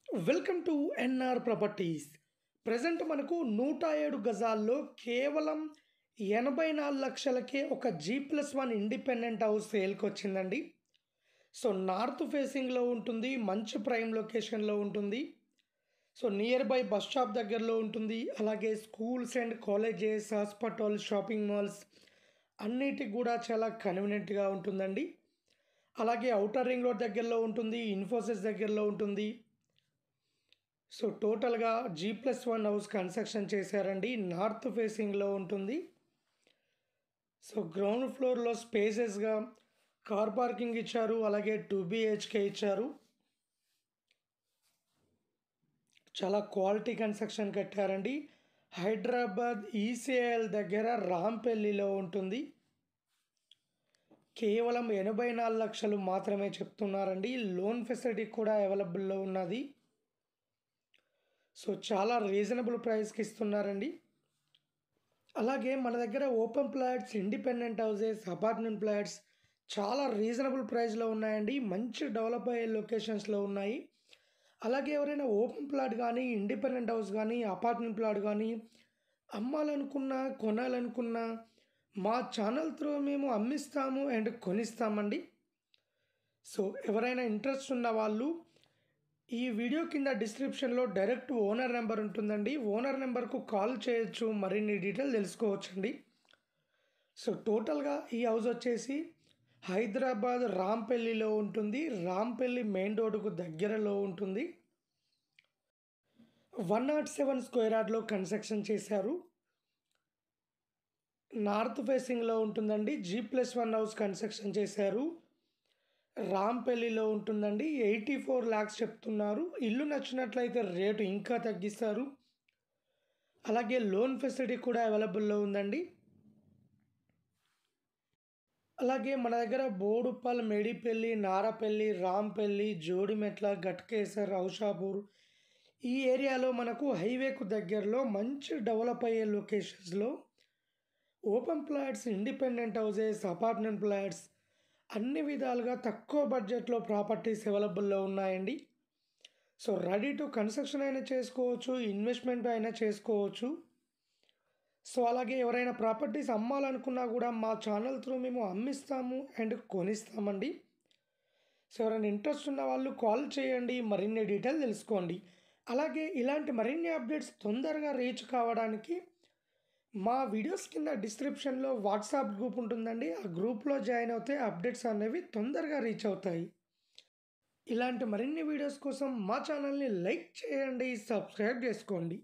Welcome to NR properties. Present మనకు 107 గజాల్లో కేవలం 84 లక్షలకే ఒక G+1 ఇండిపెండెంట్ హౌస్ సేల్కి వచ్చిందండి. సో నార్త్ ఫేసింగ్లో ఉంటుంది, మంచి ప్రైమ్ లొకేషన్లో ఉంటుంది. So near by bus stop దగ్గరలో ఉంటుంది. అలాగే schools and colleges, hospital, shopping malls అన్నిటికి కూడా చాలా కన్వీనియంట్గా ఉంటుందండి. అలాగే ఔటర్ రింగ్ రోడ్ దగ్గరలో ఉంటుంది, ఇన్ఫోసిస్ దగ్గరలో ఉంటుంది. సో టోటల్గా G+1 హౌస్ కన్స్ట్రక్షన్ చేశారండి. నార్త్ ఫేసింగ్లో ఉంటుంది. సో గ్రౌండ్ ఫ్లోర్లో స్పేసెస్గా కార్ పార్కింగ్ ఇచ్చారు, అలాగే 2 BHK ఇచ్చారు. చాలా క్వాలిటీ కన్స్ట్రక్షన్ కట్టారండి. హైదరాబాద్ ECIL దగ్గర రాంపల్లిలో ఉంటుంది. కేవలం 84 లక్షలు మాత్రమే చెప్తున్నారండి. లోన్ ఫెసిలిటీ కూడా అవైలబుల్లో ఉన్నది. సో చాలా రీజనబుల్ ప్రైస్కి ఇస్తున్నారండి. అలాగే మన దగ్గర open plots, independent houses, apartment plots చాలా రీజనబుల్ ప్రైస్లో ఉన్నాయండి. మంచి డెవలప్ అయ్యే లొకేషన్స్లో ఉన్నాయి. అలాగే ఎవరైనా ఓపెన్ ప్లాట్ కానీ, ఇండిపెండెంట్ హౌస్ కానీ, అపార్ట్మెంట్ ప్లాట్ కానీ అమ్మాలనుకున్నా, కొనాలనుకున్నా మా ఛానల్ త్రూ మేము అమ్మిస్తాము అండ్ కొనిస్తామండి. సో ఎవరైనా ఇంట్రెస్ట్ ఉన్న వాళ్ళు ఈ వీడియో కింద డిస్క్రిప్షన్లో డైరెక్ట్ ఓనర్ నెంబర్ ఉంటుందండి. ఓనర్ నెంబర్కు కాల్ చేయొచ్చు, మరిన్ని డీటెయిల్ తెలుసుకోవచ్చండి. సో టోటల్గా ఈ హౌస్ వచ్చేసి హైదరాబాద్ రాంపల్లిలో ఉంటుంది. రాంపల్లి మెయిన్ రోడ్డుకు దగ్గరలో ఉంటుంది. 107 స్క్వేర్ యార్డ్లో కన్స్ట్రక్షన్ చేశారు. నార్త్ ఫేసింగ్లో ఉంటుందండి. G+1 హౌస్ కన్స్ట్రక్షన్ చేశారు. రాంపల్లిలో ఉంటుందండి. 84 lakhs చెప్తున్నారు. ఇల్లు నచ్చినట్లయితే రేటు ఇంకా తగ్గిస్తారు. అలాగే లోన్ ఫెసిలిటీ కూడా అవైలబుల్లో ఉందండి. అలాగే మన దగ్గర బోడుప్పల్, మేడిపల్లి, నారపల్లి, రాంపల్లి, జోడిమెట్ల, గట్కేసర్, ఔషాపూర్ ఈ ఏరియాలో మనకు హైవేకు దగ్గరలో మంచి డెవలప్ అయ్యే లొకేషన్స్లో open plots, independent houses, apartment plots అన్ని విధాలుగా తక్కువ బడ్జెట్లో ప్రాపర్టీస్ అవైలబుల్లో ఉన్నాయండి. సో రెడీ టు కన్స్ట్రక్షన్ అయినా చేసుకోవచ్చు, ఇన్వెస్ట్మెంట్ అయినా చేసుకోవచ్చు. సో అలాగే ఎవరైనా ప్రాపర్టీస్ అమ్మాలనుకున్నా కూడా మా ఛానల్ త్రూ మేము అమ్మిస్తాము అండ్ కొనిస్తామండి. సో ఎవరైనా ఇంట్రెస్ట్ ఉన్న వాళ్ళు కాల్ చేయండి, మరిన్ని డీటెయిల్ తెలుసుకోండి. అలాగే ఇలాంటి మరిన్ని అప్డేట్స్ తొందరగా రీచ్ కావడానికి మా వీడియోస్ కింద డిస్క్రిప్షన్లో వాట్సాప్ గ్రూప్ ఉంటుందండి. ఆ గ్రూప్లో జాయిన్ అవుతే అప్డేట్స్ అనేవి తొందరగా రీచ్ అవుతాయి. ఇలాంటి మరిన్ని వీడియోస్ కోసం మా ఛానల్ని లైక్ చేయండి, సబ్స్క్రైబ్ చేసుకోండి.